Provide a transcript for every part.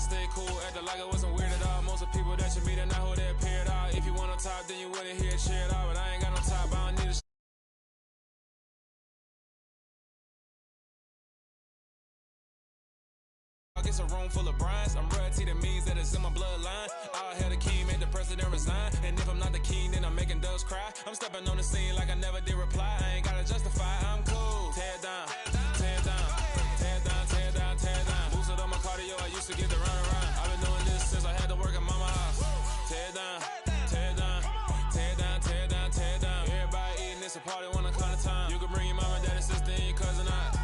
stay cool, acting like I wasn't weird at all. Most of the people that you meet are not who they appear at all. If you want on top, then you wouldn't hear it cheer at all. But I ain't got no top, I don't need a it's a room full of brinds. I'm royalty, that means that it's in my bloodline. All hell the king, made the president resign. And if I'm not the king, then I'm making doves cry. I'm stepping on the scene like I never did reply. I ain't gotta justify, I'm cool. Tear down, tear down, tear down, tear down, tear down. Boosted on my cardio, I used to get the run around. I've been doing this since I had to work at mama house. Tear down, tear down, tear down, tear down, tear down. Everybody eating, it's a party one o'clock time. You can bring your mama, daddy, sister, and your cousin out.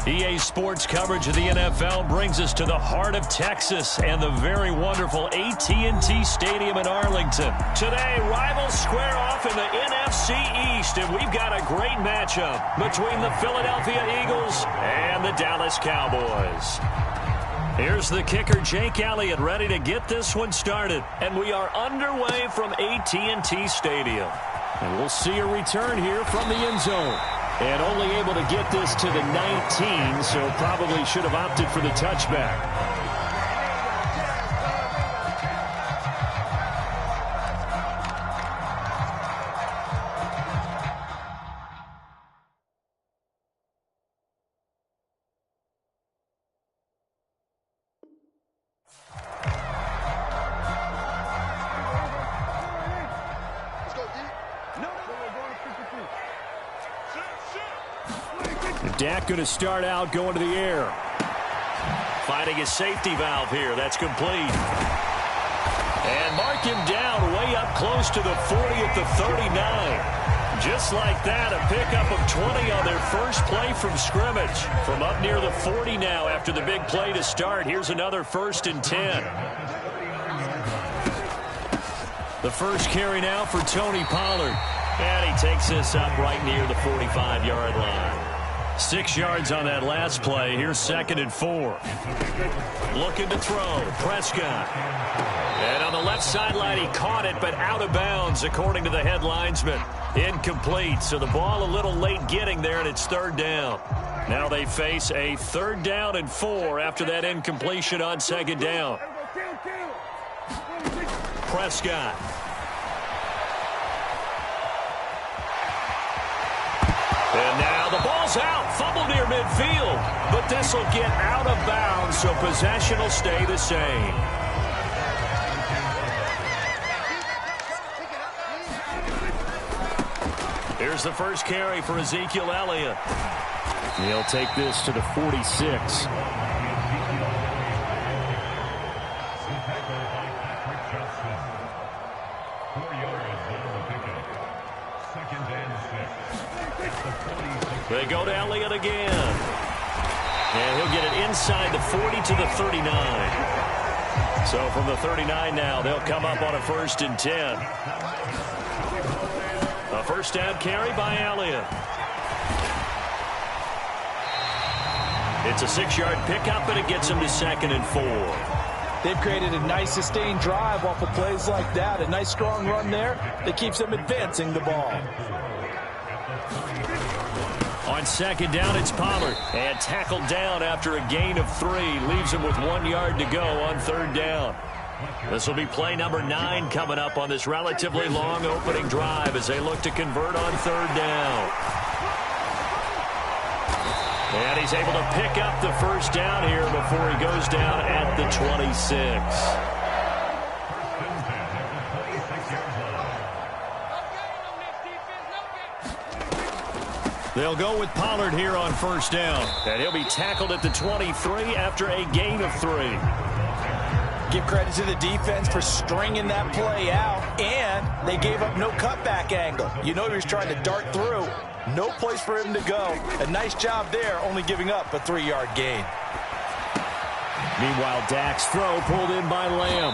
EA Sports coverage of the NFL brings us to the heart of Texas and the very wonderful AT&T Stadium in Arlington. Today, rivals square off in the NFC East, and we've got a great matchup between the Philadelphia Eagles and the Dallas Cowboys. Here's the kicker, Jake Elliott, ready to get this one started. And we are underway from AT&T Stadium. And we'll see a return here from the end zone. And only able to get this to the 19, so probably should have opted for the touchback. Dak going to start out going to the air. Finding his safety valve here. That's complete. And mark him down way up close to the 40 at the 39. Just like that, a pickup of 20 on their first play from scrimmage. From up near the 40 now after the big play to start. Here's another 1st and 10. The first carry now for Tony Pollard. And he takes this up right near the 45-yard line. 6 yards on that last play. Here's 2nd and 4. Looking to throw. Prescott. And on the left sideline, he caught it, but out of bounds, according to the head linesman. Incomplete. So the ball a little late getting there, and it's 3rd down. Now they face a 3rd down and 4 after that incompletion on 2nd down. Prescott. And now the ball's out. Fumble near midfield. But this will get out of bounds, so possession will stay the same. Here's the first carry for Ezekiel Elliott. He'll take this to the 46. They go to Elliott again. And he'll get it inside the 40 to the 39. So from the 39 now, they'll come up on a 1st and 10. A 1st down carry by Elliott. It's a 6-yard pickup, and it gets him to 2nd and 4. They've created a nice sustained drive off of plays like that. A nice strong run there that keeps them advancing the ball. On 2nd down, it's Pollard. And tackled down after a gain of 3. Leaves him with 1 yard to go on 3rd down. This will be play number 9 coming up on this relatively long opening drive as they look to convert on 3rd down. And he's able to pick up the 1st down here before he goes down at the 26. They'll go with Pollard here on first down. And he'll be tackled at the 23 after a gain of 3. Give credit to the defense for stringing that play out, and they gave up no cutback angle. You know he was trying to dart through. No place for him to go. A nice job there, only giving up a 3-yard gain. Meanwhile, Dak's throw pulled in by Lamb.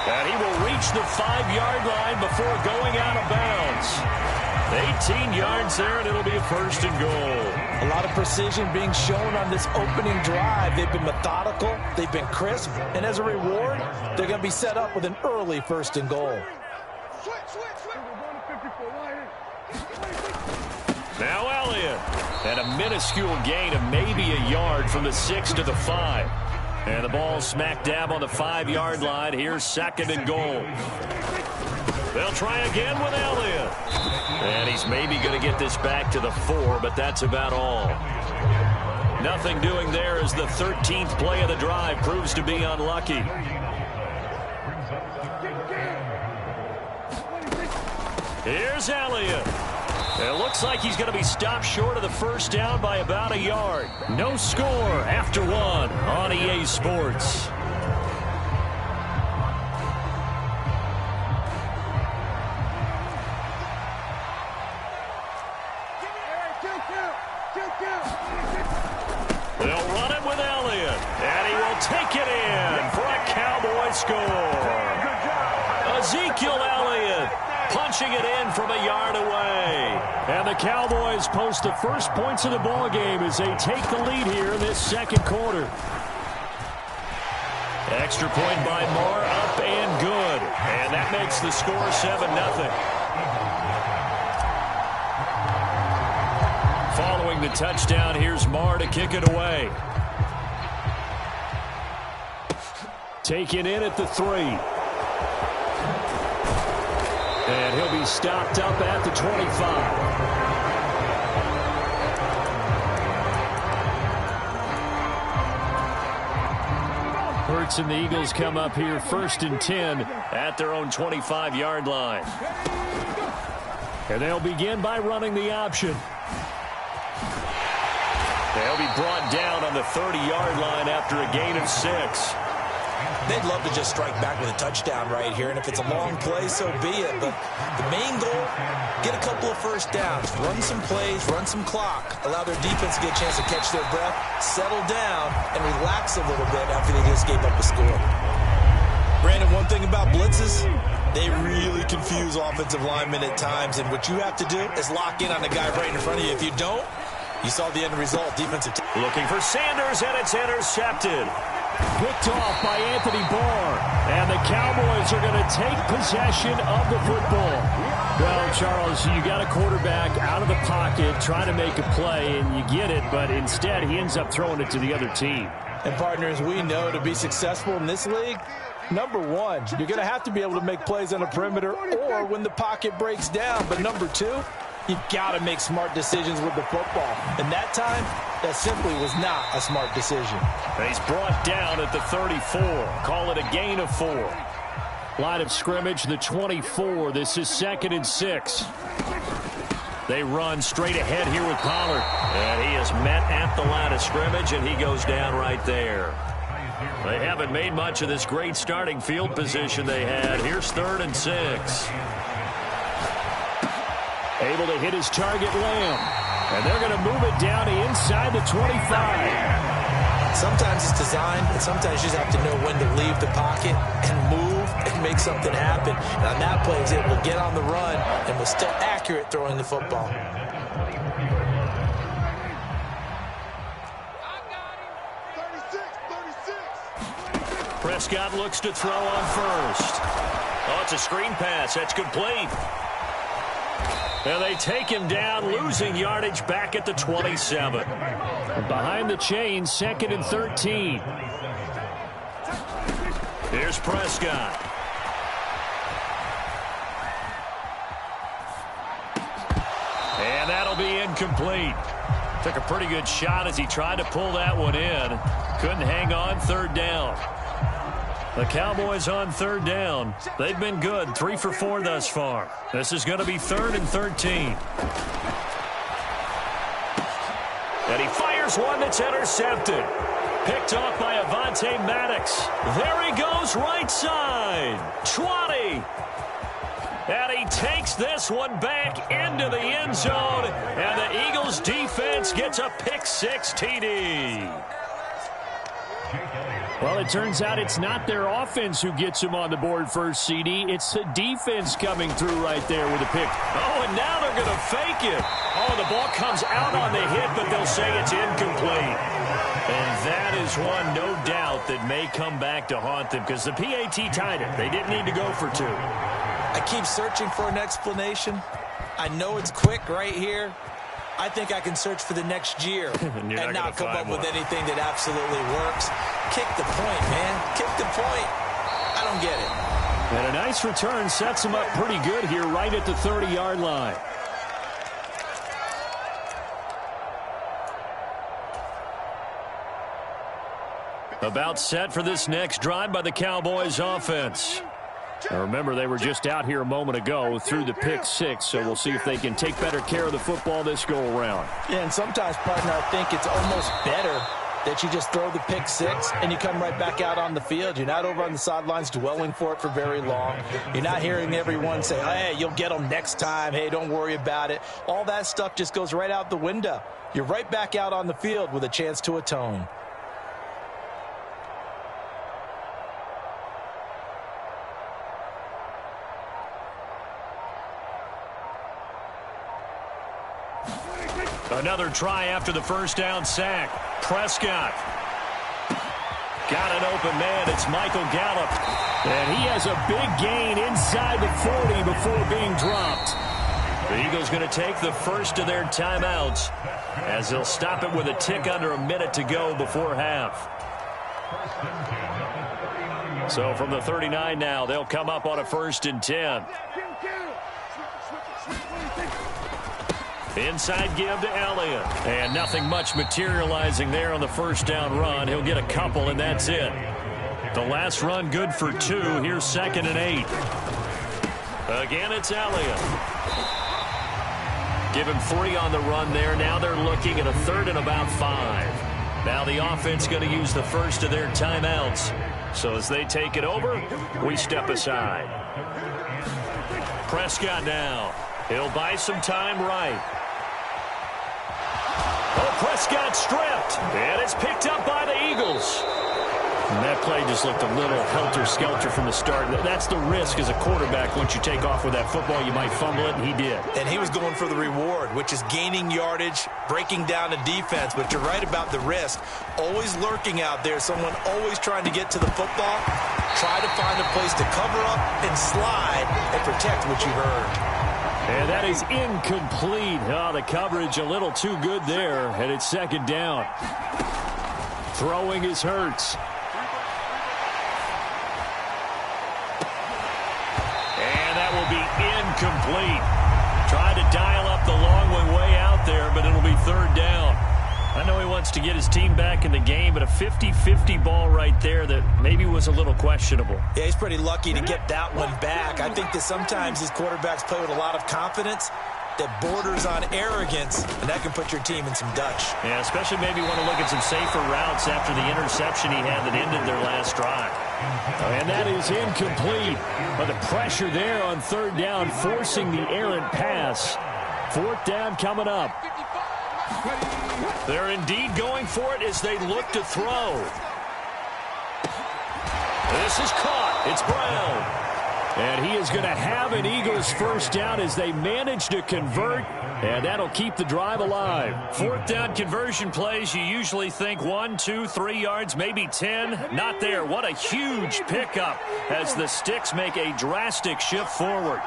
And he will reach the 5-yard line before going out of bounds. 18 yards there, and it'll be a first and goal. A lot of precision being shown on this opening drive. They've been methodical, they've been crisp, and as a reward, they're going to be set up with an early first and goal. Now Elliott. And a minuscule gain of maybe a yard from the 6 to the 5. And the ball smack dab on the 5-yard line. Here's second and goal. They'll try again with Elliott. And he's maybe going to get this back to the 4, but that's about all. Nothing doing there as the 13th play of the drive proves to be unlucky. Here's Elliott. It looks like he's going to be stopped short of the first down by about a yard. No score after 1 on EA Sports. They'll run it with Elliott, and he will take it in for a Cowboy score. Ezekiel Elliott punching it in from a yard away. And the Cowboys post the first points of the ball game as they take the lead here in this second quarter. Extra point by Moore, up and good. And that makes the score 7-0. Following the touchdown, here's Marr to kick it away. Taken in at the 3. And he'll be stopped up at the 25. Hurts and the Eagles come up here first and 10 at their own 25-yard line. And they'll begin by running the option. They'll be brought down on the 30-yard line after a gain of 6. They'd love to just strike back with a touchdown right here, and if it's a long play, so be it. But the main goal, get a couple of first downs, run some plays, run some clock, allow their defense to get a chance to catch their breath, settle down, and relax a little bit after they just gave up a score. Brandon, one thing about blitzes, they really confuse offensive linemen at times, and what you have to do is lock in on the guy right in front of you. If you don't, you saw the end result. Defensive looking for Sanders, and it's intercepted. Picked off by Anthony Barr. And the Cowboys are going to take possession of the football. Well, Charles, you got a quarterback out of the pocket trying to make a play, and you get it, but instead he ends up throwing it to the other team. And partners, we know to be successful in this league, number one, you're going to have to be able to make plays on the perimeter or when the pocket breaks down. But number two, you've got to make smart decisions with the football. And that time, that simply was not a smart decision. He's brought down at the 34. Call it a gain of 4. Line of scrimmage, the 24. This is 2nd and 6. They run straight ahead here with Pollard. And he is met at the line of scrimmage, and he goes down right there. They haven't made much of this great starting field position they had. Here's 3rd and 6. Able to hit his target, Lamb. And they're going to move it down to inside the 25. Sometimes it's designed, and sometimes you just have to know when to leave the pocket and move and make something happen. And on that play, he's able to get on the run and was still accurate throwing the football. Prescott looks to throw on first. Oh, it's a screen pass. That's complete. And they take him down, losing yardage back at the 27. And behind the chain, 2nd and 13. Here's Prescott. And that'll be incomplete. Took a pretty good shot as he tried to pull that one in. Couldn't hang on, 3rd down. The Cowboys on 3rd down. They've been good, 3 for 4 thus far. This is going to be 3rd and 13. And he fires one that's intercepted. Picked off by Avonte Maddox. There he goes, right side. 20. And he takes this one back into the end zone. And the Eagles defense gets a pick-6 TD. Well, it turns out it's not their offense who gets him on the board first, CD. It's the defense coming through right there with a pick. Oh, and now they're going to fake it. Oh, the ball comes out on the hit, but they'll say it's incomplete. And that is one, no doubt, that may come back to haunt them because the PAT tied it. They didn't need to go for 2. I keep searching for an explanation. I know it's quick right here. I think I can search for the next year and not come up with anything that absolutely works. Kick the point, man. Kick the point. I don't get it. And a nice return sets him up pretty good here right at the 30-yard line. About set for this next drive by the Cowboys offense. Now remember, they were just out here a moment ago through the pick-6, so we'll see if they can take better care of the football this go-around. Yeah, and sometimes, partner, I think it's almost better that you just throw the pick-6 and you come right back out on the field. You're not over on the sidelines dwelling for it for very long. You're not hearing everyone say, hey, you'll get them next time. Hey, don't worry about it. All that stuff just goes right out the window. You're right back out on the field with a chance to atone. Another try after the first down sack. Prescott. Got an open man. It's Michael Gallup. And he has a big gain inside the 40 before being dropped. The Eagles going to take the first of their timeouts as they'll stop it with a tick under a minute to go before half. So from the 39 now, they'll come up on a 1st and 10. Inside give to Elliott. And nothing much materializing there on the first down run. He'll get a couple, and that's it. The last run good for 2. Here's 2nd and 8. Again, it's Elliott. Give him 3 on the run there. Now they're looking at a 3rd and about 5. Now the offense going to use the first of their timeouts. So as they take it over, we step aside. Prescott now. He'll buy some time right. Oh, Prescott stripped. And it's picked up by the Eagles. And that play just looked a little helter-skelter from the start. That's the risk as a quarterback. Once you take off with that football, you might fumble it, and he did. And he was going for the reward, which is gaining yardage, breaking down a defense. But you're right about the risk. Always lurking out there, someone always trying to get to the football. Try to find a place to cover up and slide and protect what you've earned. And that is incomplete. Oh, the coverage a little too good there, and it's 2nd down. Throwing is Hurts. And that will be incomplete. Tried to dial up the long one way out there, but it'll be 3rd down. I know he wants to get his team back in the game, but a 50-50 ball right there that maybe was a little questionable. Yeah, he's pretty lucky to get that one back. I think that sometimes these quarterbacks play with a lot of confidence that borders on arrogance, and that can put your team in some Dutch. Yeah, especially maybe want to look at some safer routes after the interception he had that ended their last drive. And that is incomplete. But the pressure there on 3rd down, forcing the errant pass. 4th down coming up. They're indeed going for it as they look to throw. This is caught. It's Brown. And he is going to have an Eagles 1st down as they manage to convert, and that'll keep the drive alive. 4th down conversion plays, you usually think 1, 2, 3 yards, maybe 10. Not there. What a huge pickup as the Sticks make a drastic shift forward.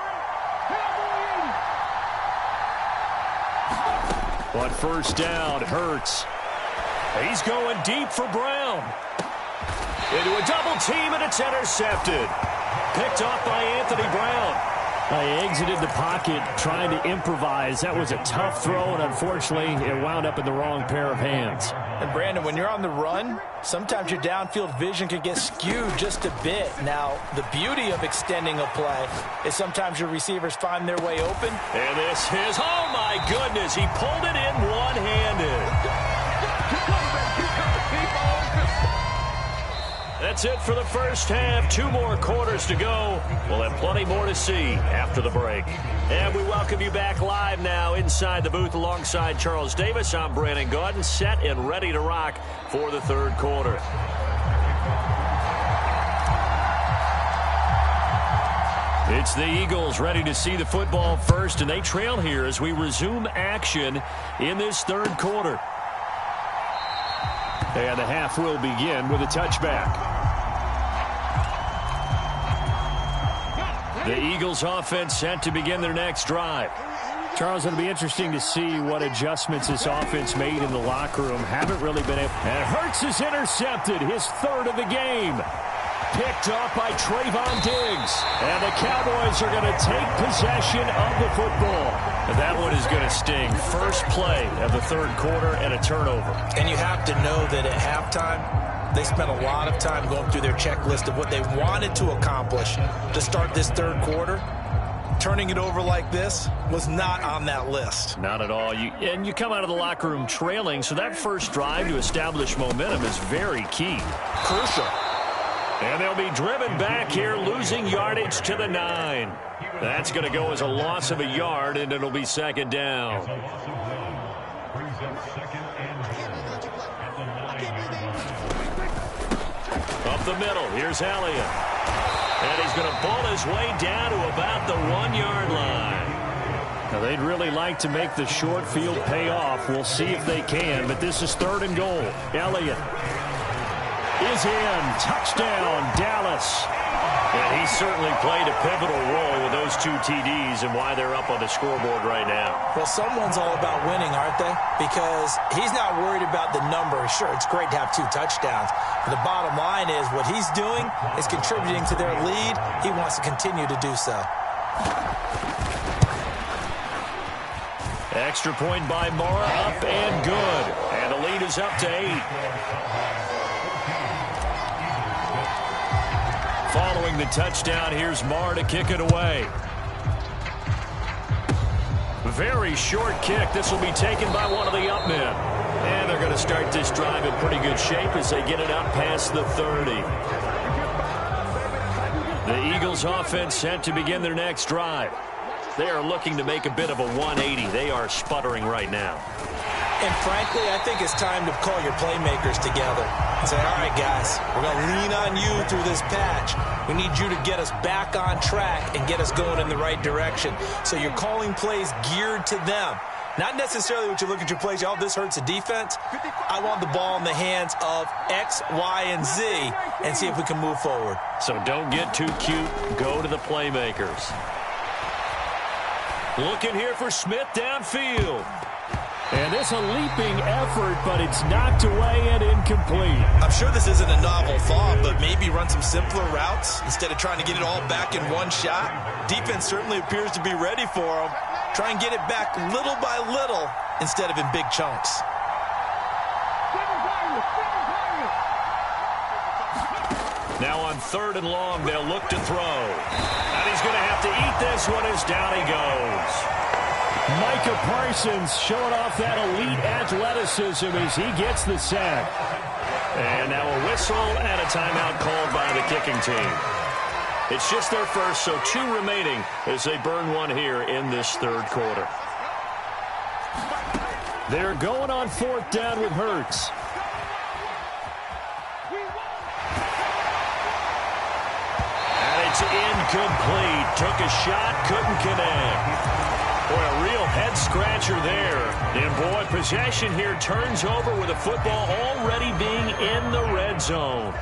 But 1st down, Hurts. He's going deep for Brown. Into a double team, and it's intercepted. Picked off by Anthony Brown. He exited the pocket trying to improvise. That was a tough throw, and unfortunately, it wound up in the wrong pair of hands. And, Brandon, when you're on the run, sometimes your downfield vision can get skewed just a bit. Now, the beauty of extending a play is sometimes your receivers find their way open. And this is, oh, my goodness, he pulled it in one-handed. That's it for the first half. 2 more quarters to go. We'll have plenty more to see after the break. And we welcome you back live now inside the booth alongside Charles Davis. I'm Brandon Gaudin, set and ready to rock for the third quarter. It's the Eagles ready to see the football first, and they trail here as we resume action in this third quarter. And the half will begin with a touchback. The Eagles offense set to begin their next drive. Charles, it'll be interesting to see what adjustments this offense made in the locker room. Haven't really been able. And Hurts is intercepted, his third of the game. Picked up by Trayvon Diggs. And the Cowboys are going to take possession of the football. That one is going to sting. First play of the third quarter and a turnover. And you have to know that at halftime, they spent a lot of time going through their checklist of what they wanted to accomplish to start this third quarter. Turning it over like this was not on that list. Not at all. You come out of the locker room trailing, so that first drive to establish momentum is very key. Crucial. And they'll be driven back here, losing yardage to the 9. That's going to go as a loss of a yard, and it'll be second down. Up the middle, here's Elliott. And he's going to pull his way down to about the 1-yard line. Now, they'd really like to make the short field pay off. We'll see if they can, but this is third and goal. Elliott is in. Touchdown, Dallas. And he certainly played a pivotal role with those 2 TDs and why they're up on the scoreboard right now. Well, someone's all about winning, aren't they? Because he's not worried about the number. Sure, it's great to have 2 touchdowns. But the bottom line is what he's doing is contributing to their lead. He wants to continue to do so. Extra point by Mara, up and good. And the lead is up to 8. Following the touchdown, here's Marr to kick it away. Very short kick. This will be taken by one of the up men. And they're going to start this drive in pretty good shape as they get it up past the 30. The Eagles offense set to begin their next drive. They are looking to make a bit of a 180. They are sputtering right now. And frankly, I think it's time to call your playmakers together and say, all right, guys, we're going to lean on you through this patch. We need you to get us back on track and get us going in the right direction. So you're calling plays geared to them. Not necessarily what you look at your plays, oh, this hurts the defense. I want the ball in the hands of X, Y, and Z and see if we can move forward. So don't get too cute. Go to the playmakers. Looking here for Smith downfield. And it's a leaping effort, but it's knocked away and incomplete. I'm sure this isn't a novel thought, but maybe run some simpler routes instead of trying to get it all back in one shot. Defense certainly appears to be ready for them. Try and get it back little by little instead of in big chunks. Now on third and long, they'll look to throw. And he's going to have to eat this one as down he goes. Micah Parsons showing off that elite athleticism as he gets the sack. And now a whistle and a timeout called by the kicking team. It's just their first, so 2 remaining as they burn one here in this third quarter. They're going on fourth down with Hurts. And it's incomplete. Took a shot, couldn't connect. Boy, a real head-scratcher there. And, boy, possession here turns over with the football already being in the red zone.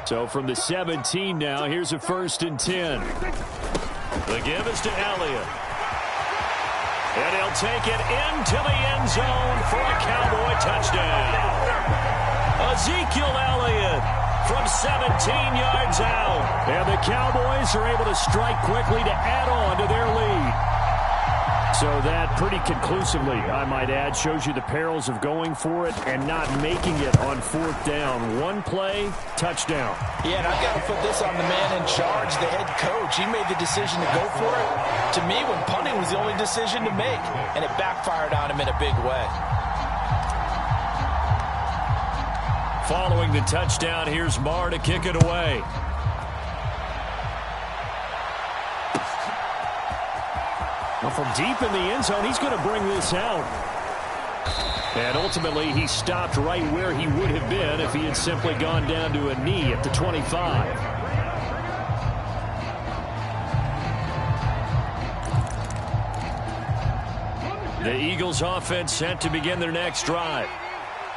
So from the 17 now, here's a 1st and 10. The give is to Elliott. And he'll take it into the end zone for a Cowboy touchdown. Ezekiel Elliott from 17 yards out. And the Cowboys are able to strike quickly to add on to their lead. So that pretty conclusively, I might add, shows you the perils of going for it and not making it on fourth down. One play, touchdown. Yeah, and I've got to put this on the man in charge, the head coach. He made the decision to go for it. To me, when punting was the only decision to make, and it backfired on him in a big way. Following the touchdown, here's Marr to kick it away. Well, from deep in the end zone, he's going to bring this out. And ultimately, he stopped right where he would have been if he had simply gone down to a knee at the 25. The Eagles offense set to begin their next drive.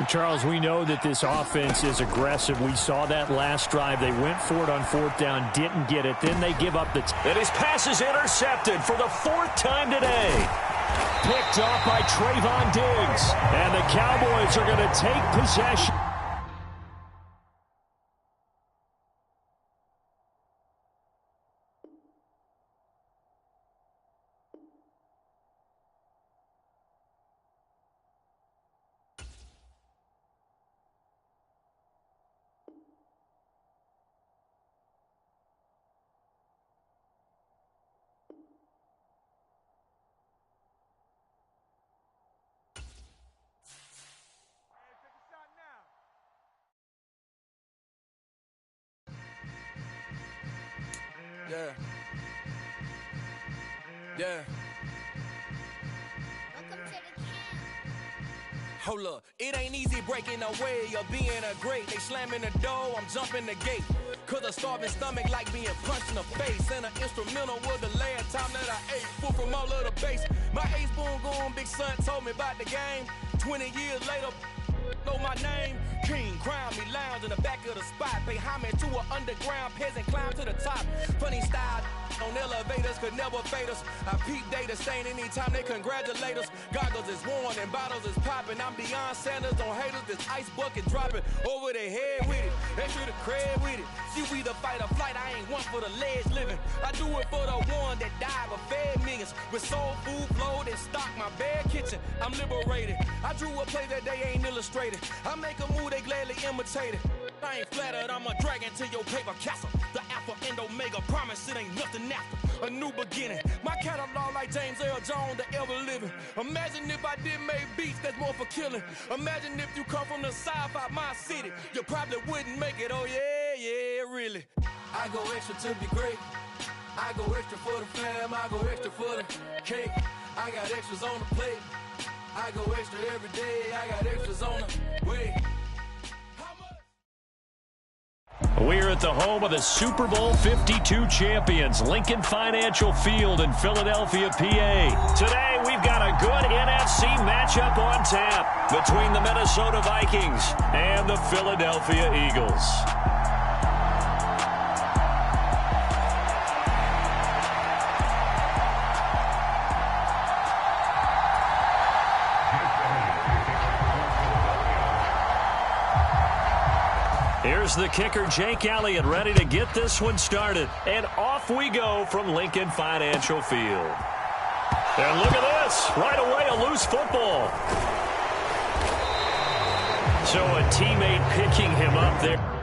Charles, we know that this offense is aggressive. We saw that last drive. They went for it on fourth down, didn't get it. Then they give up the... And his pass is intercepted for the fourth time today. Picked off by Trayvon Diggs. And the Cowboys are going to take possession. Yeah. Yeah. Hold up, it ain't easy breaking away or being a great. They slamming the door, I'm jumping the gate. Cause a starving stomach like being punched in the face. And an instrumental was the last time that I ate food from all of the base. My ace boom goon, big son told me about the game. 20 years later, know my name. King, crown me, lounge in the back of the spot. Pay homage to an underground peasant, climb to the top. Funny style on elevators could never fade us. I peep data stain anytime they congratulate us. Goggles is worn and bottles is popping. I'm Deion Sanders on haters, this ice bucket dropping over their head with it. Extra the cred with it. See, we the fight or flight, I ain't one for the ledge living. I do it for the one that died but fed millions. With soul food flowed and stock my bad kitchen. I'm liberated. I drew a play that they ain't illustrated. I make a move, they gladly imitate it. I ain't flattered, I'm a dragon to your paper castle. The Alpha and Omega, promise it ain't nothing after. A new beginning. My catalog like James Earl Jones, the ever living. Imagine if I did make beats that's more for killing. Imagine if you come from the south out my city. You probably wouldn't make it, oh yeah, really. I go extra to be great. I go extra for the fam, I go extra for the cake. I got extras on the plate. I go extra every day, I got extras on the way. We're at the home of the Super Bowl 52 champions, Lincoln Financial Field in Philadelphia, PA. Today, we've got a good NFC matchup on tap between the Minnesota Vikings and the Philadelphia Eagles. Here's the kicker, Jake Elliott, ready to get this one started. And off we go from Lincoln Financial Field. And look at this. Right away, a loose football. So a teammate picking him up there.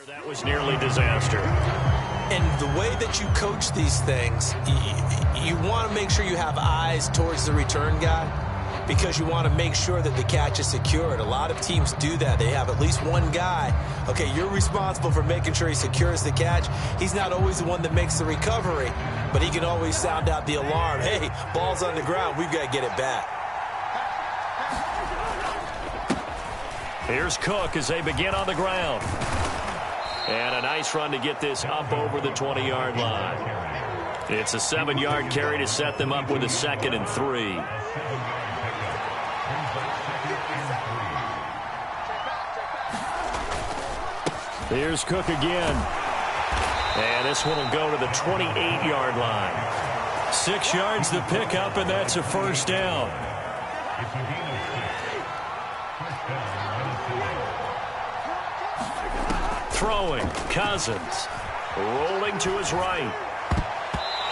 That was nearly disaster. And the way that you coach these things, you want to make sure you have eyes towards the return guy because you want to make sure that the catch is secured. A lot of teams do that. They have at least one guy. Okay, you're responsible for making sure he secures the catch. He's not always the one that makes the recovery, but he can always sound out the alarm. Hey, ball's on the ground. We've got to get it back. Here's Cook as they begin on the ground. And a nice run to get this up over the 20-yard line. It's a 7-yard carry to set them up with a 2nd and 3. Here's Cook again. And this one will go to the 28-yard line. 6 yards to pick up, and that's a first down. Throwing, Cousins. Rolling to his right.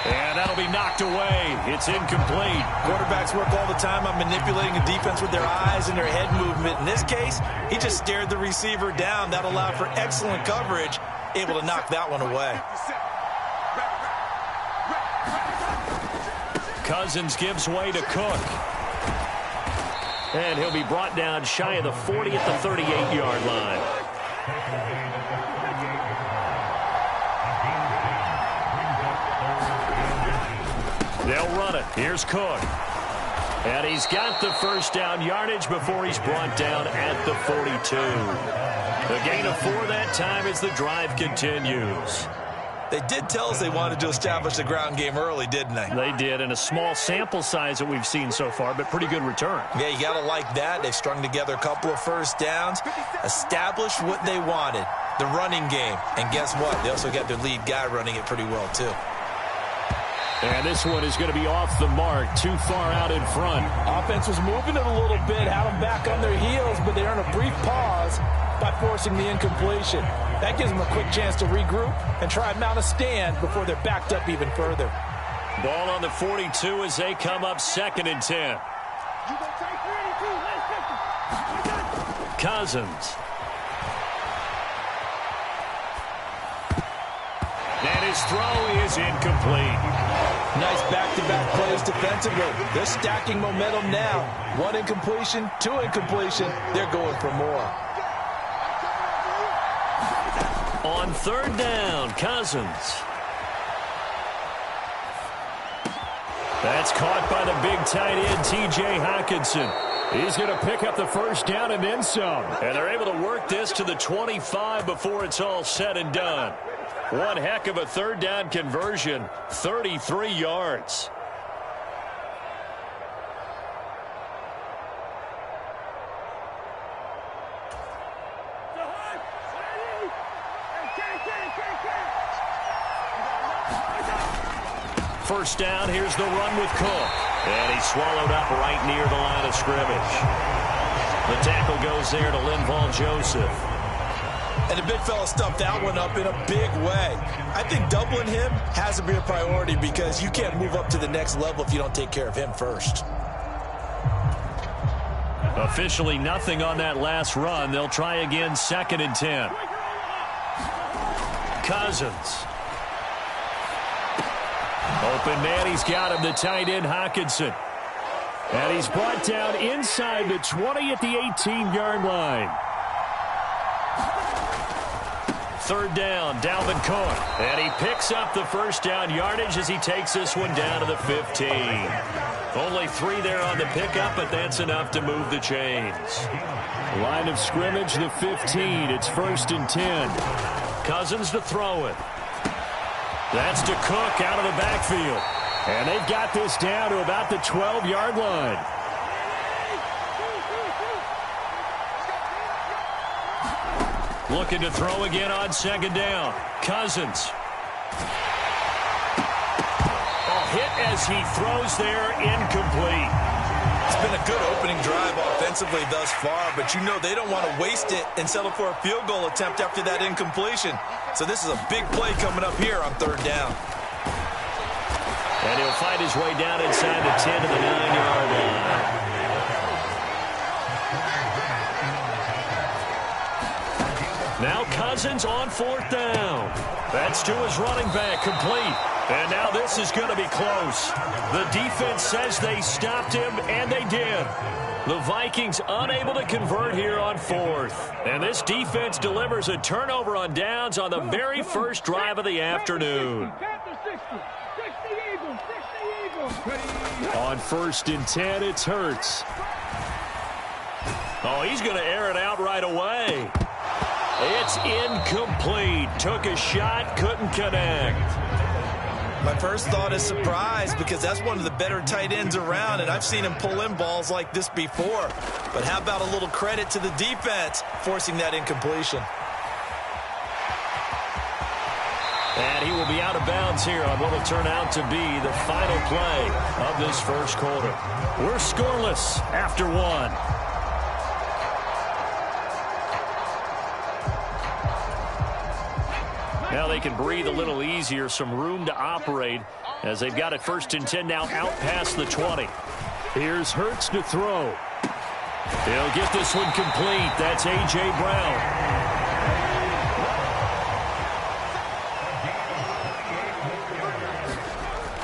And that'll be knocked away. It's incomplete. Quarterbacks work all the time on manipulating a defense with their eyes and their head movement. In this case, he just stared the receiver down. That allowed for excellent coverage, able to knock that one away. Cousins gives way to Cook. And he'll be brought down shy of the 40 at the 38-yard line. They'll run it. Here's Cook. And he's got the first down yardage before he's brought down at the 42. The gain of 4 that time as the drive continues. They did tell us they wanted to establish the ground game early, didn't they? They did, and a small sample size that we've seen so far, but pretty good return. Yeah, you got to like that. They've strung together a couple of first downs, established what they wanted, the running game. And guess what? They also got their lead guy running it pretty well, too. And this one is going to be off the mark, too far out in front. Offense was moving it a little bit, had them back on their heels, but they earned a brief pause by forcing the incompletion. That gives them a quick chance to regroup and try and mount a stand before they're backed up even further. Ball on the 42 as they come up 2nd and 10. Cousins. And his throw is incomplete. Nice back-to-back plays defensively. They're stacking momentum now. 1 incompletion, 2 incompletion. They're going for more. On 3rd down, Cousins. That's caught by the big tight end, T.J. Hockenson. He's going to pick up the first down and then some. And they're able to work this to the 25 before it's all said and done. One heck of a 3rd down conversion, 33 yards. First down, here's the run with Cook. And he's swallowed up right near the line of scrimmage. The tackle goes there to Linval Joseph. And the big fella stuffed that one up in a big way. I think doubling him has to be a priority because you can't move up to the next level if you don't take care of him first. Officially nothing on that last run. They'll try again 2nd and 10. Cousins. Open man, he's got him, the tight end Hockenson. And he's brought down inside the 20 at the 18-yard line. 3rd down, Dalvin Cook. And he picks up the first down yardage as he takes this one down to the 15. Only 3 there on the pickup, but that's enough to move the chains. Line of scrimmage, the 15. It's 1st and 10. Cousins to throw it. That's to Cook out of the backfield. And they've got this down to about the 12-yard line. Looking to throw again on 2nd down. Cousins. A hit as he throws there, incomplete. It's been a good opening drive offensively thus far, but you know they don't want to waste it and settle for a field goal attempt after that incompletion. So this is a big play coming up here on 3rd down. And he'll find his way down inside the 10 to the 9-yard line. Now Cousins on 4th down. That's to his running back, complete. And now this is going to be close. The defense says they stopped him, and they did. The Vikings unable to convert here on 4th. And this defense delivers a turnover on downs on the very first drive of the afternoon. On 1st and 10, it's Hurts. Oh, he's going to air it out right away. It's incomplete. Took a shot, couldn't connect. My first thought is surprise because that's one of the better tight ends around, and I've seen him pull in balls like this before. But how about a little credit to the defense forcing that incompletion? be out of bounds here on what will turn out to be the final play of this first quarter. We're scoreless after one. Now they can breathe a little easier, some room to operate as they've got it 1st and 10 now out past the 20. Here's Hurts to throw. He'll get this one complete. That's A.J. Brown.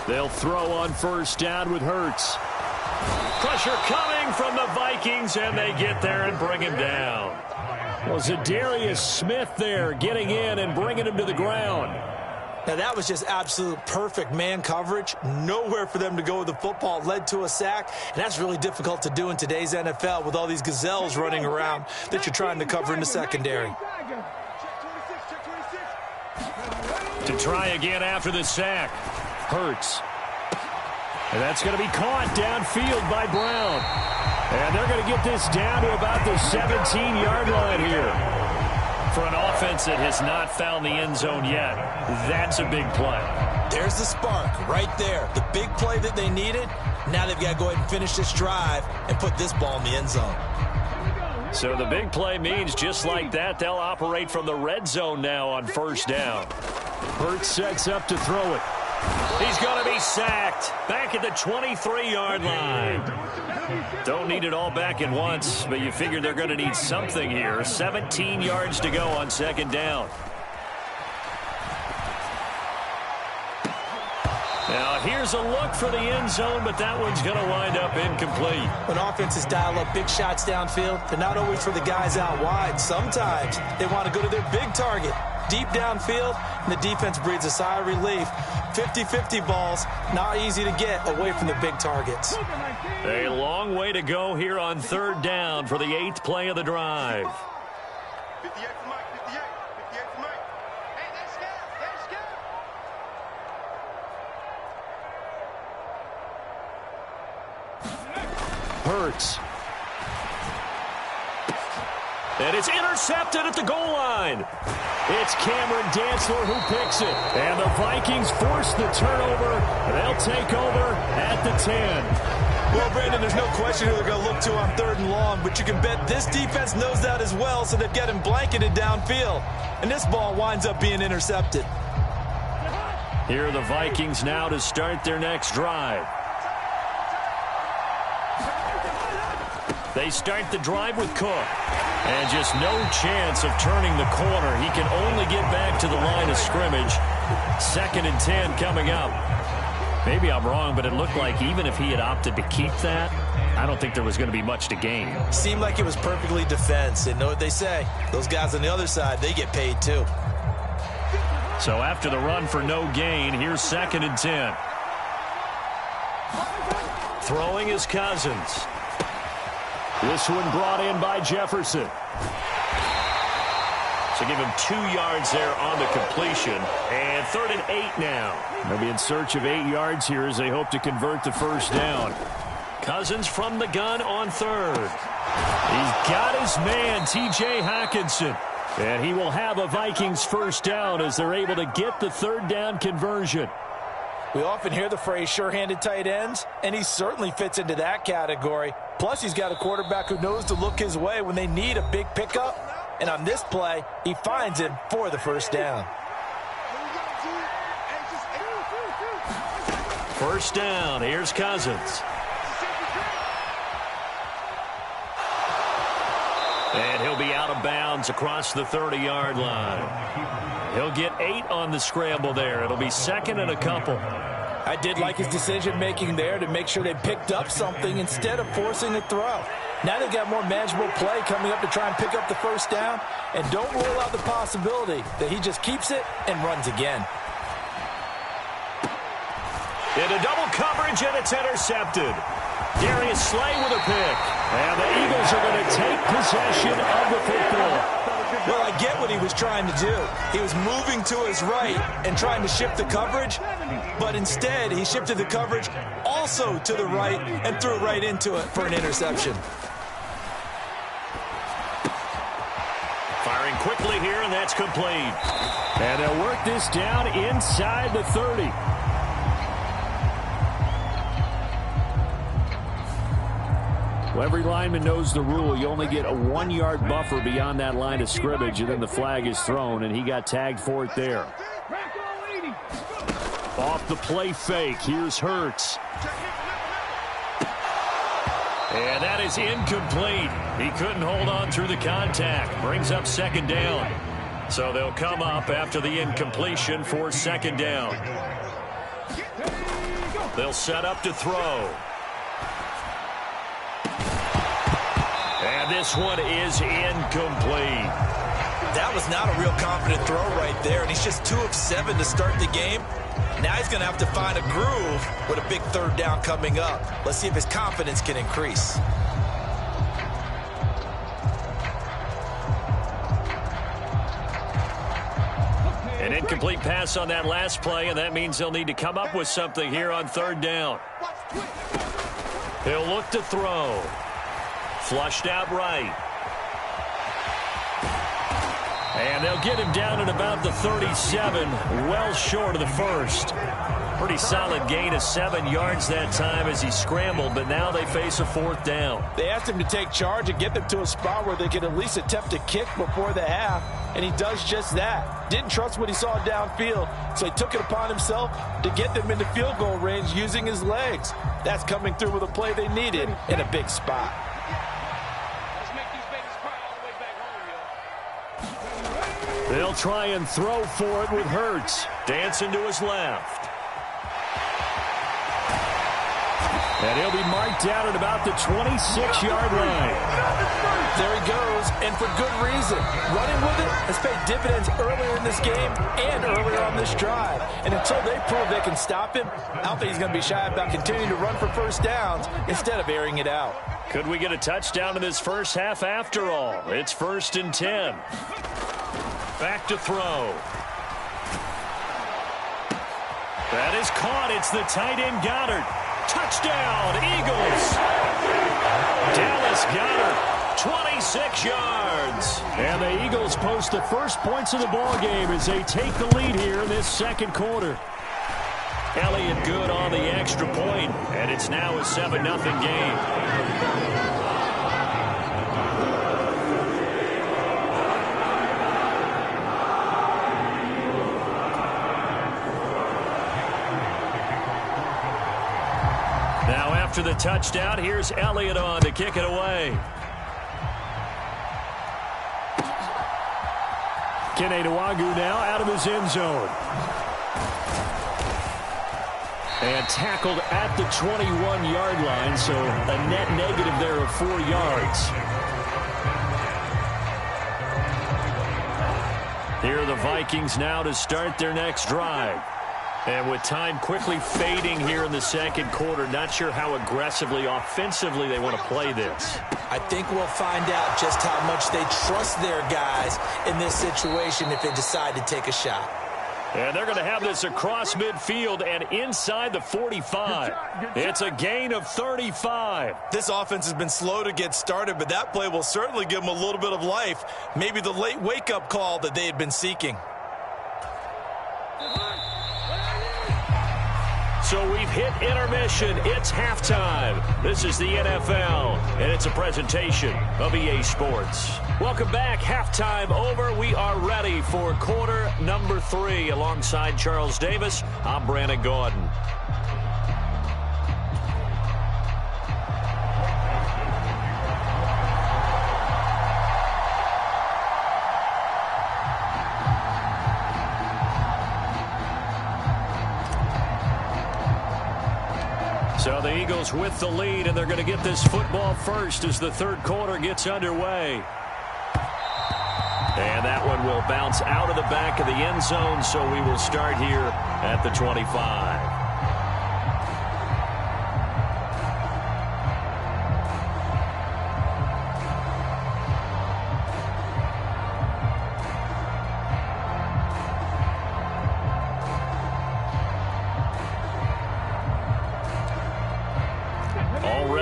They'll throw on 1st down with Hurts. Pressure coming from the Vikings, and they get there and bring him down. Well, Zadarius Smith there getting in and bringing him to the ground. Now, that was just absolute perfect man coverage. Nowhere for them to go with the football. Led to a sack, and that's really difficult to do in today's NFL with all these gazelles running around that you're trying to cover in the secondary. To try again after the sack. Hurts. And that's going to be caught downfield by Brown. And they're going to get this down to about the 17-yard line here. For an offense that has not found the end zone yet, that's a big play. There's the spark right there. The big play that they needed. Now they've got to go ahead and finish this drive and put this ball in the end zone. So the big play means just like that, they'll operate from the red zone now on 1st down. Hurts sets up to throw it. He's going to be sacked back at the 23-yard line. Don't need it all back at once, but you figure they're going to need something here. 17 yards to go on 2nd down. Now, here's a look for the end zone, but that one's going to wind up incomplete. When offenses dial up big shots downfield, they're not always for the guys out wide. Sometimes they want to go to their big target, deep downfield, and the defense breathes a sigh of relief. 50-50 balls, not easy to get away from the big targets. A long way to go here on 3rd down for the 8th play of the drive. 58 for Mike, 58 for Mike. Hey, let's go. Hurts. And it's intercepted at the goal line. It's Cameron Dantzler who picks it. And the Vikings force the turnover. They'll take over at the 10. Well, Brandon, there's no question who they're going to look to on 3rd and long, but you can bet this defense knows that as well, so they've got him blanketed downfield. And this ball winds up being intercepted. Here are the Vikings now to start their next drive. They start the drive with Cook. And just no chance of turning the corner. He can only get back to the line of scrimmage. 2nd and 10 coming up. Maybe I'm wrong, but it looked like even if he had opted to keep that, I don't think there was going to be much to gain. Seemed like it was perfectly defense. And know what they say. Those guys on the other side, they get paid too. So after the run for no gain, here's 2nd and 10. Throwing is Cousins. This one brought in by Jefferson. So give him 2 yards there on the completion. And 3rd and 8 now. They'll be in search of 8 yards here as they hope to convert the 1st down. Cousins from the gun on 3rd. He's got his man, T.J. Hockenson. And he will have a Vikings 1st down as they're able to get the 3rd down conversion. We often hear the phrase sure-handed tight ends, and he certainly fits into that category. Plus, he's got a quarterback who knows to look his way when they need a big pickup. And on this play, he finds him for the 1st down. 1st down, here's Cousins. And he'll be out of bounds across the 30-yard line. He'll get 8 on the scramble there. It'll be 2nd and a couple. I did like his decision-making there to make sure they picked up something instead of forcing a throw. Now they've got more manageable play coming up to try and pick up the 1st down. And don't rule out the possibility that he just keeps it and runs again. Into double coverage, and it's intercepted. Darius Slay with a pick. And the Eagles are going to take possession of the football. Well, I get what he was trying to do. He was moving to his right and trying to shift the coverage, but instead he shifted the coverage also to the right and threw right into it for an interception. Firing quickly here, and that's complete. And they'll work this down inside the 30. Well, every lineman knows the rule. You only get a 1-yard buffer beyond that line of scrimmage, and then the flag is thrown, and he got tagged for it there. Off the play fake, here's Hurts. And that is incomplete. He couldn't hold on through the contact. Brings up second down. So they'll come up after the incompletion for second down. They'll set up to throw. And this one is incomplete. That was not a real confident throw right there, and he's just 2 of 7 to start the game. Now he's going to have to find a groove with a big third down coming up. Let's see if his confidence can increase. An incomplete pass on that last play, and that means they'll need to come up with something here on third down. He'll look to throw. Flushed out right. And they'll get him down at about the 37, well short of the first. Pretty solid gain of 7 yards that time as he scrambled, but now they face a fourth down. They asked him to take charge and get them to a spot where they could at least attempt to kick before the half, and he does just that. Didn't trust what he saw downfield, so he took it upon himself to get them into field goal range using his legs. That's coming through with a play they needed in a big spot. They'll try and throw for it with Hurts. Dancing to his left. And he'll be marked down at about the 26-yard line. There he goes, and for good reason. Running with it has paid dividends earlier in this game and earlier on this drive. And until they prove they can stop him, I don't think he's going to be shy about continuing to run for first downs instead of airing it out. Could we get a touchdown in this first half after all? It's 1st and 10. Back to throw. That is caught. It's the tight end Goddard. Touchdown, Eagles. Dallas Goddard, 26 yards. And the Eagles post the first points of the ball game as they take the lead here in this second quarter. Elliott good on the extra point, and it's now a 7-0 game. After the touchdown, here's Elliott on to kick it away. Kene Nwagu now out of his end zone. And tackled at the 21-yard line, so a net negative there of 4 yards. Here are the Vikings now to start their next drive. And with time quickly fading here in the second quarter, not sure how aggressively, offensively they want to play this. I think we'll find out just how much they trust their guys in this situation if they decide to take a shot. And they're going to have this across midfield and inside the 45. It's a gain of 35. This offense has been slow to get started, but that play will certainly give them a little bit of life. Maybe the late wake-up call that they had been seeking. So we've hit intermission. It's halftime. This is the NFL, and it's a presentation of EA Sports. Welcome back. Halftime over. We are ready for quarter number 3. Alongside Charles Davis, I'm Brandon Gordon. So the Eagles with the lead, and they're going to get this football first as the third quarter gets underway. And that one will bounce out of the back of the end zone, so we will start here at the 25.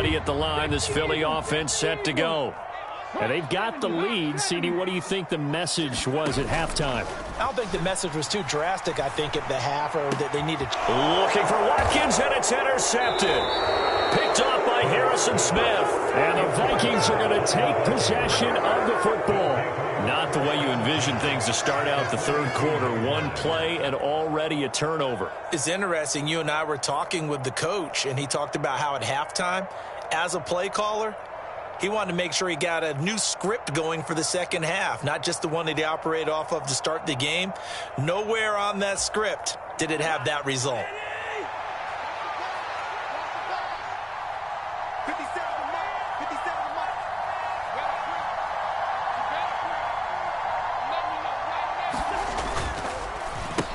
At the line, this Philly offense set to go. And they've got the lead. CD, what do you think the message was at halftime? I don't think the message was too drastic, I think, at the half, or that they needed. Looking for Watkins, and it's intercepted. Picked off by Harrison Smith. And the Vikings are going to take possession of the football. Not the way you envision things to start out the third quarter. One play and already a turnover. It's interesting. You and I were talking with the coach, and he talked about how at halftime, as a play caller, he wanted to make sure he got a new script going for the second half, not just the one that he operated off of to start the game. Nowhere on that script did it have that result.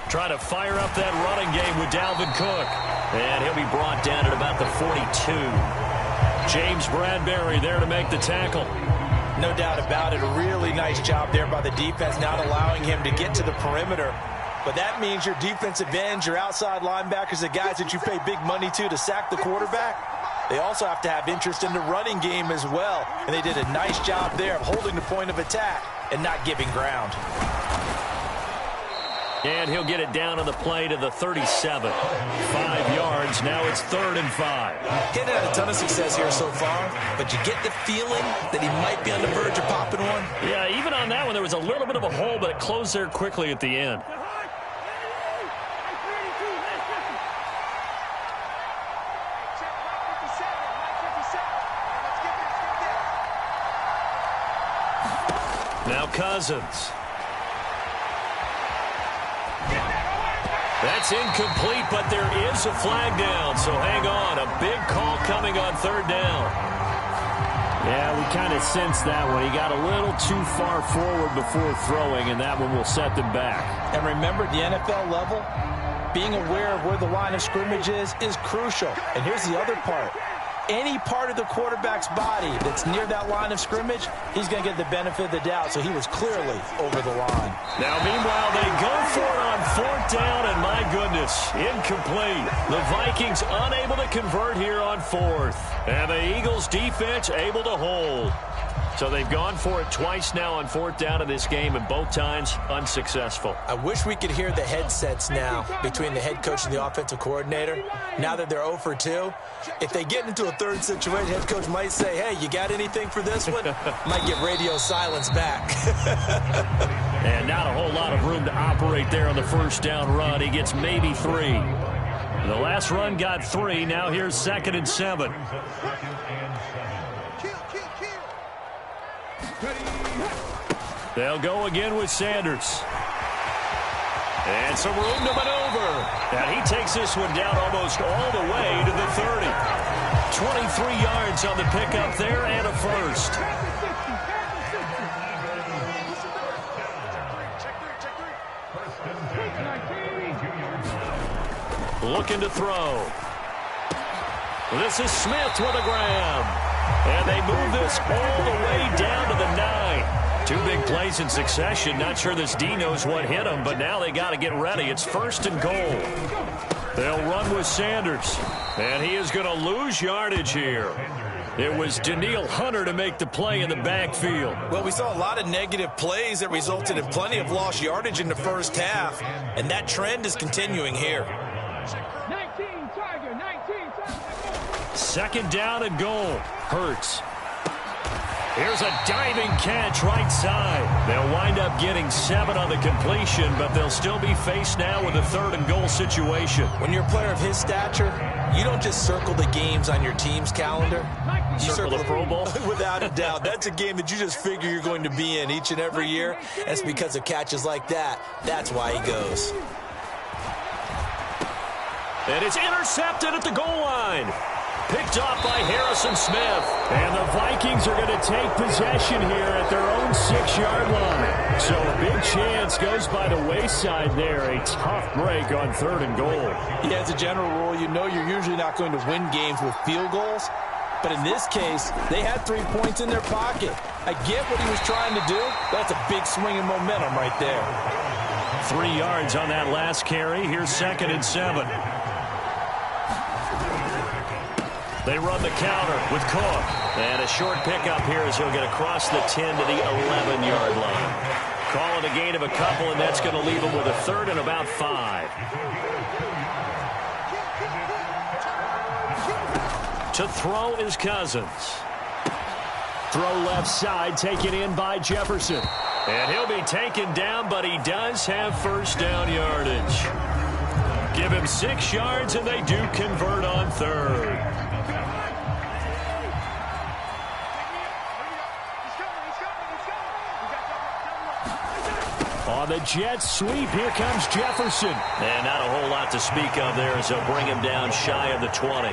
Trying to fire up that running game with Dalvin Cook. And he'll be brought down at about the 42. James Bradbury there to make the tackle. No doubt about it. A really nice job there by the defense, not allowing him to get to the perimeter. But that means your defensive ends, your outside linebackers, the guys that you pay big money to sack the quarterback, they also have to have interest in the running game as well. And they did a nice job there of holding the point of attack and not giving ground. And he'll get it down on the play to the 37. 5 yards. Now it's 3rd and 5. He hasn't had a ton of success here so far, but you get the feeling that he might be on the verge of popping one. Yeah, even on that one, there was a little bit of a hole, but it closed there quickly at the end. Now Cousins. That's incomplete, but there is a flag down, so hang on. A big call coming on 3rd down. Yeah, we kind of sensed that one. He got a little too far forward before throwing, and that one will set them back. And remember, the NFL level, being aware of where the line of scrimmage is crucial. And here's the other part. Any part of the quarterback's body that's near that line of scrimmage, he's going to get the benefit of the doubt. So he was clearly over the line. Now, meanwhile, they go for it on 4th down, and my goodness, incomplete. The Vikings unable to convert here on 4th. And the Eagles defense able to hold. So they've gone for it twice now on 4th down in this game, and both times unsuccessful. I wish we could hear the headsets now between the head coach and the offensive coordinator. Now that they're 0 for 2, if they get into a third situation, head coach might say, hey, you got anything for this one? Might get radio silence back. And not a whole lot of room to operate there on the 1st down run. He gets maybe 3. The last run got 3. Now here's 2nd and 7. They'll go again with Sanders. And some room to maneuver. And he takes this one down almost all the way to the 30. 23 yards on the pickup there and a first. Looking to throw. This is Smith with a grab. And they move this all the way down to the 9. 2 big plays in succession. Not sure this D knows what hit him, but now they got to get ready. It's 1st and goal. They'll run with Sanders. And he is going to lose yardage here. It was Danielle Hunter to make the play in the backfield. Well, we saw a lot of negative plays that resulted in plenty of lost yardage in the first half, and that trend is continuing here. 2nd down and goal. Hurts. Here's a diving catch right side. They'll wind up getting 7 on the completion, but they'll still be faced now with a 3rd and goal situation. When you're a player of his stature, you don't just circle the games on your team's calendar. You circle the Pro Bowl? Without a doubt. That's a game that you just figure you're going to be in each and every year. That's because of catches like that. That's why he goes. And it's intercepted at the goal line. Picked off by Harrison Smith. And the Vikings are going to take possession here at their own 6-yard line. So a big chance goes by the wayside there. A tough break on 3rd and goal. Yeah, as a general rule, you know you're usually not going to win games with field goals. But in this case, they had 3 points in their pocket. I get what he was trying to do. That's a big swing in momentum right there. 3 yards on that last carry. Here's 2nd and 7. They run the counter with Cook. And a short pickup here as he'll get across the 10 to the 11-yard line. Call it a gain of a couple, and that's going to leave him with a third and about 5. To throw is Cousins. Throw left side, taken in by Jefferson. And he'll be taken down, but he does have first down yardage. Give him 6 yards, and they do convert on third. On the jet sweep, here comes Jefferson. And not a whole lot to speak of there as they'll bring him down shy of the 20.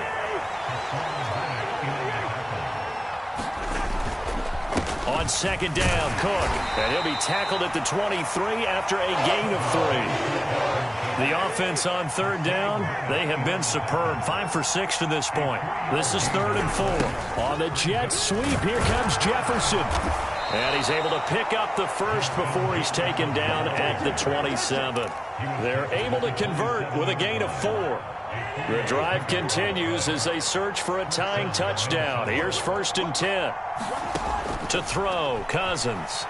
On second down, Cook. And he'll be tackled at the 23 after a gain of 3. The offense on third down, they have been superb. 5 for 6 to this point. This is 3rd and 4. On the jet sweep, here comes Jefferson. And he's able to pick up the first before he's taken down at the 27. They're able to convert with a gain of 4. The drive continues as they search for a tying touchdown. Here's 1st and 10. To throw, Cousins.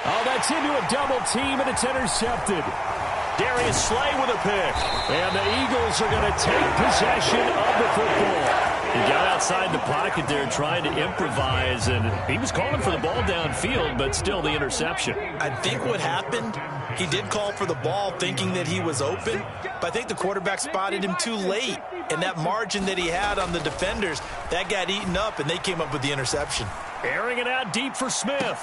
Oh, that's into a double team, and it's intercepted. Darius Slay with a pick. And the Eagles are going to take possession of the football. He got outside the pocket there trying to improvise, and he was calling for the ball downfield, but still the interception. I think what happened, he did call for the ball thinking that he was open, but I think the quarterback spotted him too late. And that margin that he had on the defenders, that got eaten up, and they came up with the interception. Airing it out deep for Smith.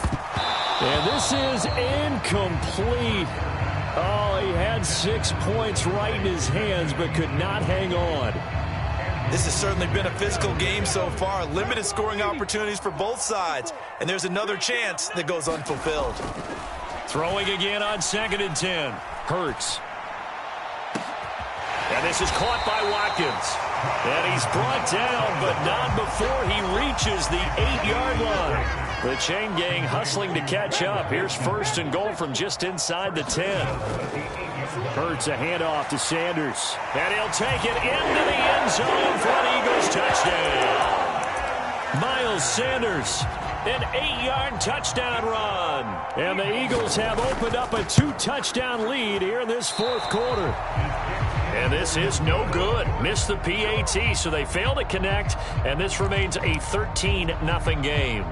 And this is incomplete. Oh, he had 6 points right in his hands, but could not hang on. This has certainly been a physical game so far. Limited scoring opportunities for both sides. And there's another chance that goes unfulfilled. Throwing again on 2nd and 10. Hurts. And this is caught by Watkins. And he's brought down, but not before he reaches the 8-yard line. The chain gang hustling to catch up. Here's 1st and goal from just inside the 10. Hurts a handoff to Sanders. And he'll take it into the end zone for an Eagles touchdown. Miles Sanders, an 8-yard touchdown run. And the Eagles have opened up a 2-touchdown lead here in this 4th quarter. And this is no good. Missed the PAT, so they fail to connect, and this remains a 13-0 game.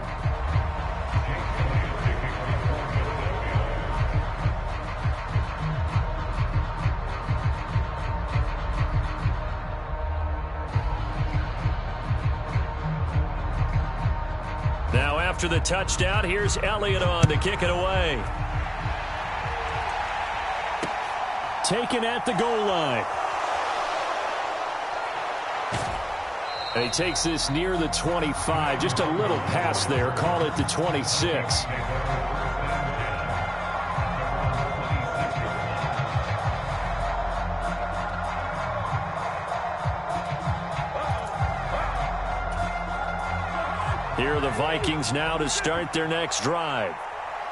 Now after the touchdown, here's Elliott on to kick it away. Taken at the goal line. And he takes this near the 25. Just a little pass there. Call it the 26. Here are the Vikings now to start their next drive.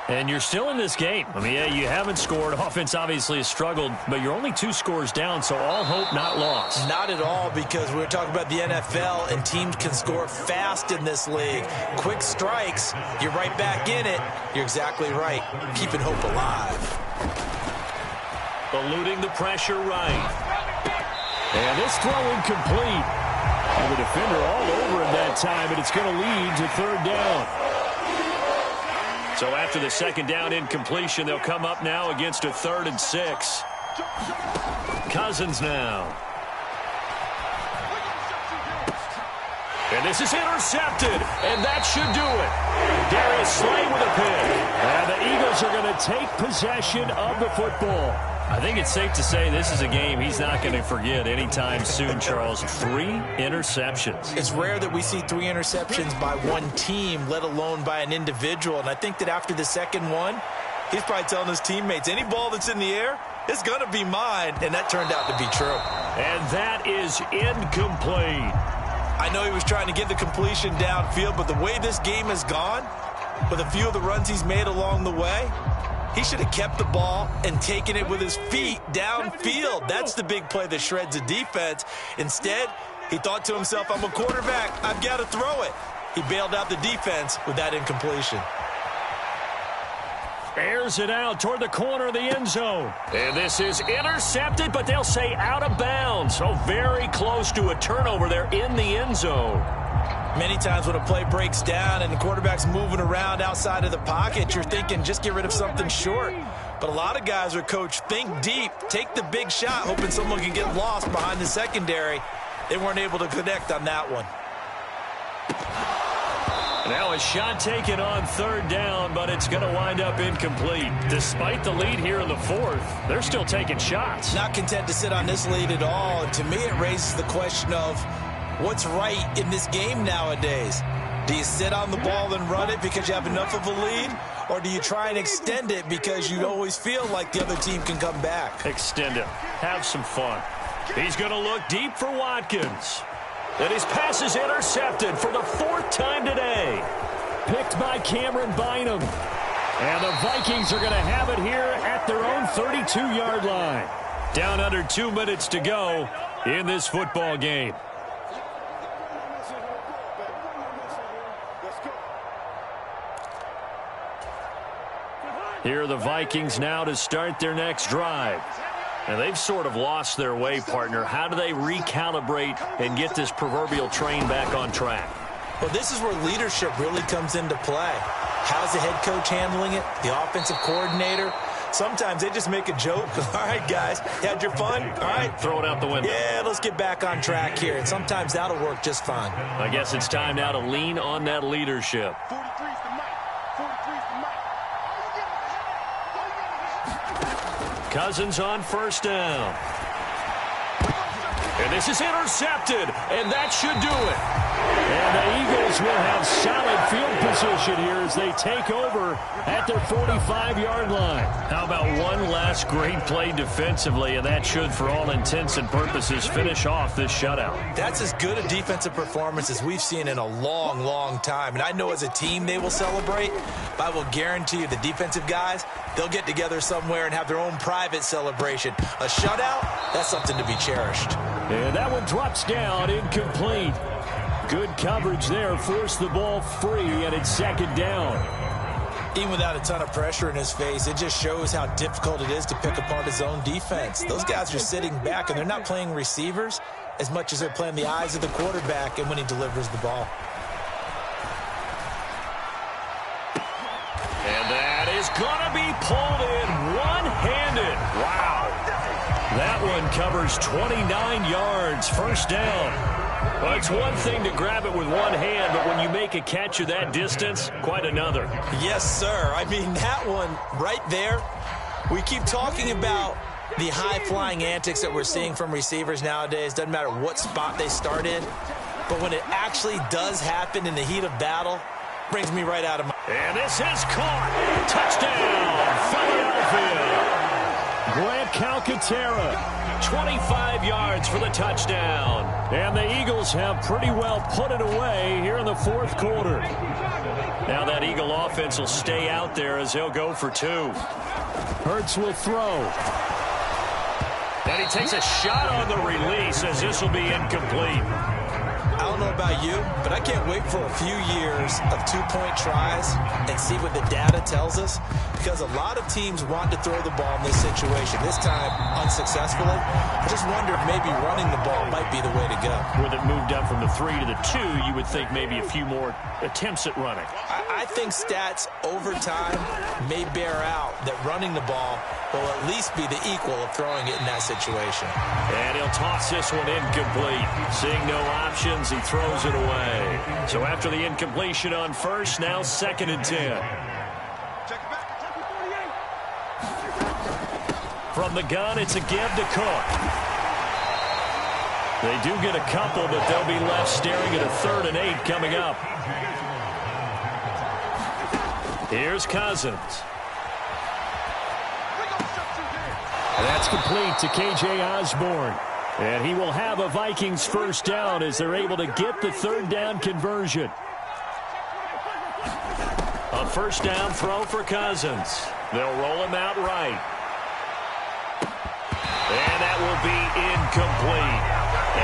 And you're still in this game. I mean, yeah, you haven't scored. Offense obviously has struggled, but you're only 2 scores down, so all hope not lost. Not at all, because we're talking about the NFL, and teams can score fast in this league. Quick strikes, you're right back in it. You're exactly right. Keeping hope alive. Eluding the pressure right. And this throw incomplete. And the defender all over him that time, and it's going to lead to 3rd down. So after the 2nd down incompletion, they'll come up now against a 3rd and 6. Cousins now. And this is intercepted, and that should do it. Darius Slay with a pick. And the Eagles are going to take possession of the football. I think it's safe to say this is a game he's not going to forget anytime soon, Charles. 3 interceptions. It's rare that we see 3 interceptions by one team, let alone by an individual. And I think that after the 2nd one, he's probably telling his teammates, any ball that's in the air, it's going to be mine. And that turned out to be true. And that is incomplete. I know he was trying to get the completion downfield, but the way this game has gone, with a few of the runs he's made along the way, He should have kept the ball and taken it with his feet downfield. That's the big play that shreds the defense. Instead, he thought to himself, I'm a quarterback. I've got to throw it. He bailed out the defense with that incompletion. Airs it out toward the corner of the end zone. And this is intercepted, but they'll say out of bounds. So very close to a turnover there in the end zone. Many times when a play breaks down and the quarterback's moving around outside of the pocket, you're thinking just get rid of something short. But a lot of guys are coached, think deep, take the big shot, hoping someone can get lost behind the secondary. They weren't able to connect on that one. Now a shot taken on third down, but it's going to wind up incomplete. Despite the lead here in the fourth, they're still taking shots. Not content to sit on this lead at all. And to me, it raises the question of what's right in this game nowadays. Do you sit on the ball and run it because you have enough of a lead? Or do you try and extend it because you always feel like the other team can come back? Extend it. Have some fun. He's going to look deep for Watkins. And his pass is intercepted for the fourth time today. Picked by Cameron Bynum. And the Vikings are going to have it here at their own 32-yard line. Down under 2 minutes to go in this football game. Here are the Vikings now to start their next drive. And they've sort of lost their way, partner. How do they recalibrate and get this proverbial train back on track? Well, this is where leadership really comes into play. How's the head coach handling it? The offensive coordinator? Sometimes they just make a joke. All right, guys, you had your fun? All right. Throw it out the window. Yeah, let's get back on track here. And sometimes that'll work just fine. I guess it's time now to lean on that leadership. 43's the mic. 43's the mic. Cousins on first down. And this is intercepted, and that should do it. And the Eagles will have solid field position here as they take over at their 45-yard line. How about one last great play defensively, and that should, for all intents and purposes, finish off this shutout. That's as good a defensive performance as we've seen in a long, long time. And I know as a team they will celebrate, but I will guarantee you the defensive guys, they'll get together somewhere and have their own private celebration. A shutout, that's something to be cherished. And that one drops down, incomplete. Good coverage there, forced the ball free, and it's second down. Even without a ton of pressure in his face, it just shows how difficult it is to pick apart his own defense. Those guys are sitting back, and they're not playing receivers as much as they're playing the eyes of the quarterback and when he delivers the ball. And that is going to be pulled in one-handed. Wow. That one covers 29 yards, first down. Well, it's one thing to grab it with one hand, but when you make a catch of that distance, quite another. Yes, sir. I mean, that one right there, we keep talking about the high-flying antics that we're seeing from receivers nowadays. Doesn't matter what spot they start in. But when it actually does happen in the heat of battle, brings me right out of my... And this is caught. Touchdown, Philadelphia. Grant Calcaterra. 25 yards for the touchdown. And the Eagles have pretty well put it away here in the fourth quarter. Now that Eagle offense will stay out there as they'll go for two. Hurts will throw. And he takes a shot on the release as this will be incomplete. I don't know about you, but I can't wait for a few years of two-point tries and see what the data tells us, because a lot of teams want to throw the ball in this situation, this time unsuccessfully. I just wonder if maybe running the ball might be the way to go. With it moved up from the 3 to the 2, you would think maybe a few more attempts at running. I think stats over time may bear out that running the ball will at least be the equal of throwing it in that situation. And he'll toss this one incomplete. Seeing no options, he throws it away. So after the incompletion on first, now 2nd and 10. From the gun, it's a give to Cook. They do get a couple, but they'll be left staring at a 3rd and 8 coming up. Here's Cousins. And that's complete to K.J. Osborne. And he will have a Vikings first down as they're able to get the 3rd down conversion. A first down throw for Cousins. They'll roll him out right. And that will be incomplete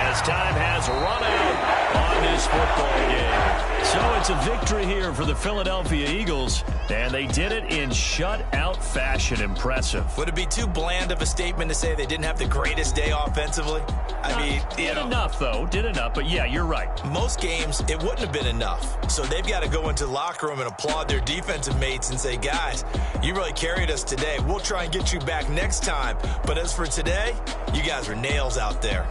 as time has run out on this football game. So it's a victory here for the Philadelphia Eagles, and they did it in shutout fashion. Impressive. Would it be too bland of a statement to say they didn't have the greatest day offensively? I mean, did enough, though. Did enough, but yeah, you're right. Most games, it wouldn't have been enough. So they've got to go into the locker room and applaud their defensive mates and say, guys, you really carried us today. We'll try and get you back next time. But as for today, you guys were nails out there.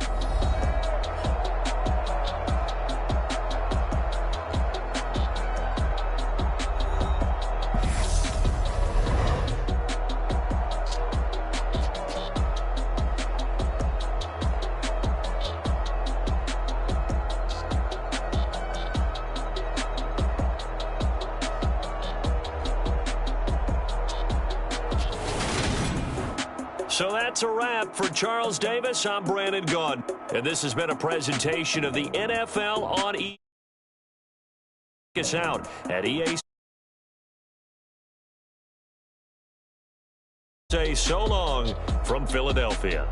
So that's a wrap for Charles Davis. I'm Brandon Gaudin, and this has been a presentation of the NFL on EA. Check us out at EA. Say so long from Philadelphia.